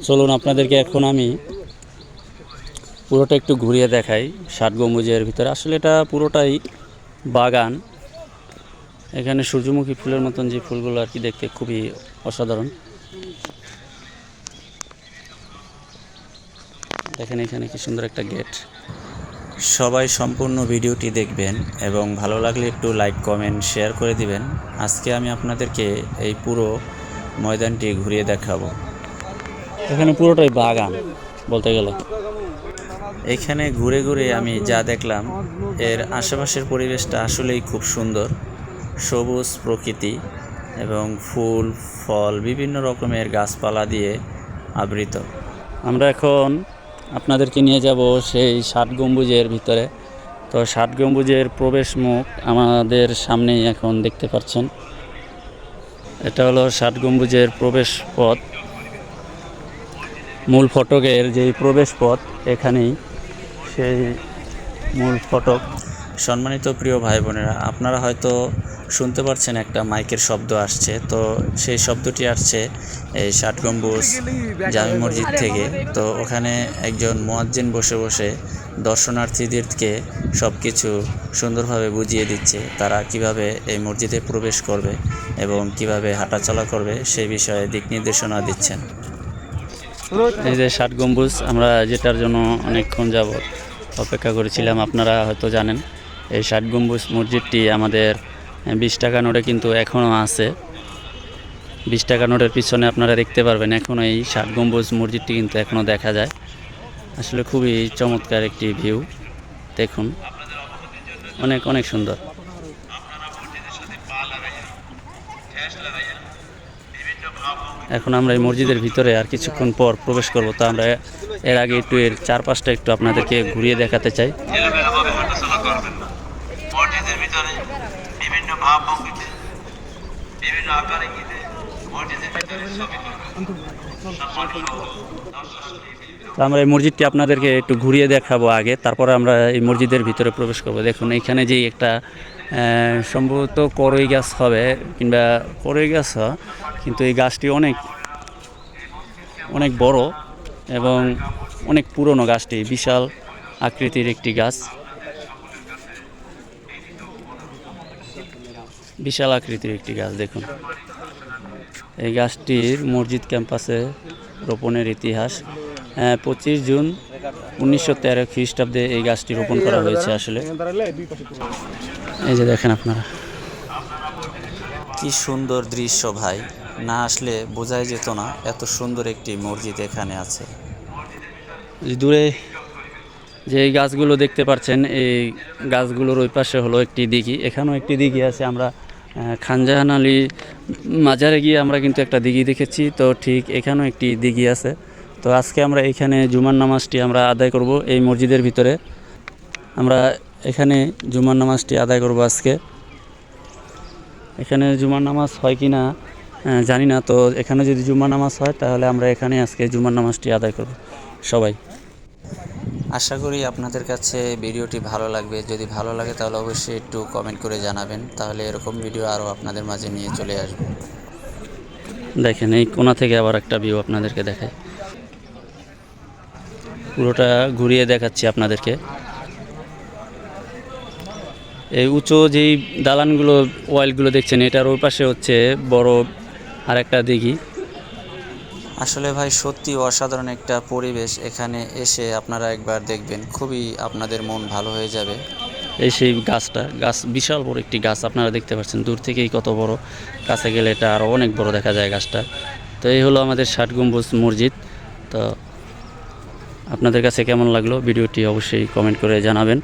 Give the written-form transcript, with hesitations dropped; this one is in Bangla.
চলুন আপনাদেরকে এখন আমি পুরোটা একটু ঘুরিয়ে দেখাই। ৬০ গম্বুজের ভিতরে আসলে এটা পুরোটাই বাগান। এখানে সূর্যমুখী ফুলের মতন যে ফুলগুলো আর কি দেখতে খুবই অসাধারণ। দেখেন এখানে কি সুন্দর একটা গেট। সবাই সম্পূর্ণ ভিডিওটি দেখবেন এবং ভালো লাগলে একটু লাইক কমেন্ট শেয়ার করে দিবেন। আজকে আমি আপনাদেরকে এই পুরো ময়দানটি ঘুরিয়ে দেখাবো। এখানে পুরোটাই বাগান বলতে গেলে। এখানে ঘুরে ঘুরে আমি যা দেখলাম, এর আশেপাশের পরিবেশটা আসলেই খুব সুন্দর। সবুজ প্রকৃতি এবং ফুল ফল বিভিন্ন রকমের গাছপালা দিয়ে আবৃত। আমরা এখন আপনাদেরকে নিয়ে যাব সেই ৬০ গম্বুজের ভিতরে। তো ৬০ গম্বুজের প্রবেশ মুখ আমাদের সামনেই এখন দেখতে পাচ্ছেন। এটা হলো ৬০ গম্বুজের প্রবেশ পথ। মূল ফটকের যেই প্রবেশ পথ, এখানেই সেই মূল ফটক। সম্মানিত প্রিয় ভাই বোনেরা, আপনারা হয়তো শুনতে পাচ্ছেন একটা মাইকের শব্দ আসছে। তো সেই শব্দটি আসছে এই ৬০ গম্বুজ জামি মসজিদ থেকে। তো ওখানে একজন মুয়াজ্জিন বসে বসে দর্শনার্থীদেরকে সব কিছু সুন্দরভাবে বুঝিয়ে দিচ্ছে, তারা কিভাবে এই মসজিদে প্রবেশ করবে এবং কিভাবে হাঁটাচলা করবে সেই বিষয়ে দিক নির্দেশনা দিচ্ছেন। এই যে ৬০ গম্বুজ, আমরা যেটার জন্য অনেকক্ষণ যাবত অপেক্ষা করেছিলাম, আপনারা হয়তো জানেন এই ৬০ গম্বুজ মসজিদটি আমাদের ২০ টাকা নোটে কিন্তু এখনও আছে। ২০ টাকা নোটের পিছনে আপনারা দেখতে পারবেন এখনও এই ৬০ গম্বুজ মসজিদটি কিন্তু এখনও দেখা যায়। আসলে খুবই চমৎকার একটি ভিউ, দেখুন অনেক অনেক সুন্দর। এখন আমরা এই মসজিদের ভিতরে আর কিছুক্ষণ পর প্রবেশ করব। তো আমরা এর আগে একটু এর চারপাশটা একটু আপনাদেরকে ঘুরিয়ে দেখাতে চাই। আমরা এই মসজিদটি আপনাদেরকে একটু ঘুরিয়ে দেখাবো আগে, তারপরে আমরা এই মসজিদের ভিতরে প্রবেশ করব। দেখুন এখানে যে একটা সম্ভবত করই গাছ হবে কিংবা করই গাছ হয়, কিন্তু এই গাছটি অনেক অনেক বড় এবং অনেক পুরনো। গাছটি বিশাল আকৃতির একটি গাছ, বিশাল আকৃতির একটি গাছ। দেখুন এই গাছটির মসজিদ ক্যাম্পাসে রোপণের ইতিহাস 25 জুন 1913 খ্রিস্টাব্দে এই গাছটি রোপণ করা হয়েছে। আসলে এই যে দেখেন আপনারা, কি সুন্দর দৃশ্য ভাই, না আসলে বোঝাই যেত না এত সুন্দর একটি মসজিদ এখানে আছে। দূরে যে এই গাছগুলো দেখতে পাচ্ছেন, এই গাছগুলোর ওই পাশে হলো একটি দিঘি। এখানেও একটি দিঘি আছে। আমরা খানজাহান আলী মাজারে গিয়ে আমরা কিন্তু একটা দিঘি দেখেছি, তো ঠিক এখানেও একটি দিঘি আছে। তো আজকে আমরা এখানে জুমার নামাজটি আমরা আদায় করব এই মসজিদের ভিতরে। আমরা এখানে জুমার নামাজটি আদায় করব আজকে। এখানে জুমার নামাজ হয় কি না জানি না। তো এখানে যদি জুমার নামাজ হয় তাহলে আমরা এখানে আজকে জুমার নামাজটি আদায় করব সবাই। আশা করি আপনাদের কাছে ভিডিওটি ভালো লাগবে। যদি ভালো লাগে তাহলে অবশ্যই একটু কমেন্ট করে জানাবেন, তাহলে এরকম ভিডিও আরও আপনাদের মাঝে নিয়ে চলে আসব। দেখেন এই কোণা থেকে আবার একটা ভিউ আপনাদেরকে দেখায়, পুরোটা ঘুরিয়ে দেখাচ্ছি আপনাদেরকে। এই উঁচু যেই দালানগুলো ওয়ালগুলো দেখছেন, এটার ওই পাশে হচ্ছে বড় আর একটা দিঘি। আসলে ভাই সত্যি অসাধারণ একটা পরিবেশ। এখানে এসে আপনারা একবার দেখবেন, খুবই আপনাদের মন ভালো হয়ে যাবে। এই সেই গাছ বিশাল বড় একটি গাছ, আপনারা দেখতে পাচ্ছেন দূর থেকেই কত বড়, কাছে গেলে এটা আরও অনেক বড় দেখা যায় গাছটা। তো এই হলো আমাদের ৬০ গম্বুজ মসজিদ। তো আপনাদের কাছে কেমন লাগলো ভিডিওটি অবশ্যই কমেন্ট করে জানাবেন।